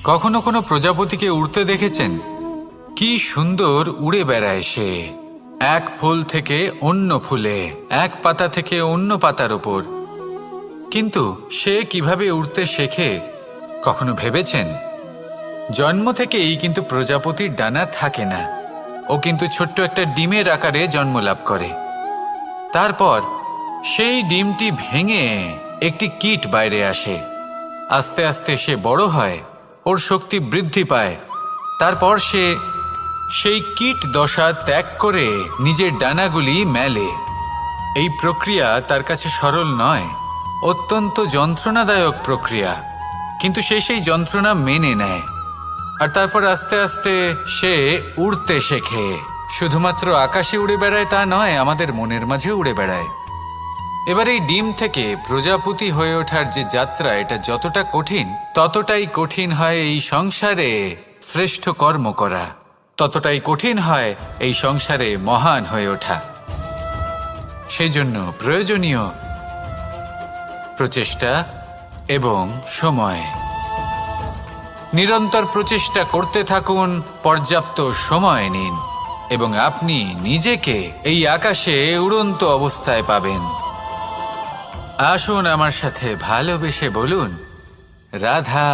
কখনো কোনো প্রজাপতিকে উড়তে দেখেছেন? কি সুন্দর উড়ে বেড়ায় সে, এক ফুল থেকে অন্য ফুলে, এক পাতা থেকে অন্য পাতার ওপর। কিন্তু সে কিভাবে উড়তে শেখে কখনো ভেবেছেন? জন্ম থেকেই কিন্তু প্রজাপতির ডানা থাকে না। ও কিন্তু ছোট্ট একটা ডিমের আকারে জন্ম লাভ করে। তারপর সেই ডিমটি ভেঙে একটি কীট বাইরে আসে। আস্তে আস্তে সে বড় হয়, ওর শক্তি বৃদ্ধি পায়। তারপর সে সেই কীট দশা ত্যাগ করে নিজের ডানাগুলি মেলে। এই প্রক্রিয়া তার কাছে সরল নয়, অত্যন্ত যন্ত্রণাদায়ক প্রক্রিয়া, কিন্তু সে সেই যন্ত্রণা মেনে নেয়। আর তারপর আস্তে আস্তে সে উড়তে শেখে। শুধুমাত্র আকাশে উড়ে বেড়ায় তা নয়, আমাদের মনের মাঝে উড়ে বেড়ায়। এবার এই ডিম থেকে প্রজাপতি হয়ে ওঠার যে যাত্রা, এটা যতটা কঠিন, ততটাই কঠিন হয় এই সংসারে শ্রেষ্ঠ কর্ম করা, ততটাই কঠিন হয় এই সংসারে মহান হয়ে ওঠা। সেই জন্য প্রয়োজনীয় প্রচেষ্টা এবং সময়। নিরন্তর প্রচেষ্টা করতে থাকুন, পর্যাপ্ত সময় নিন, এবং আপনি নিজেকে এই আকাশে উড়ন্ত অবস্থায় পাবেন। আসুন আমার সাথে ভালোবেসে বলুন, রাধা।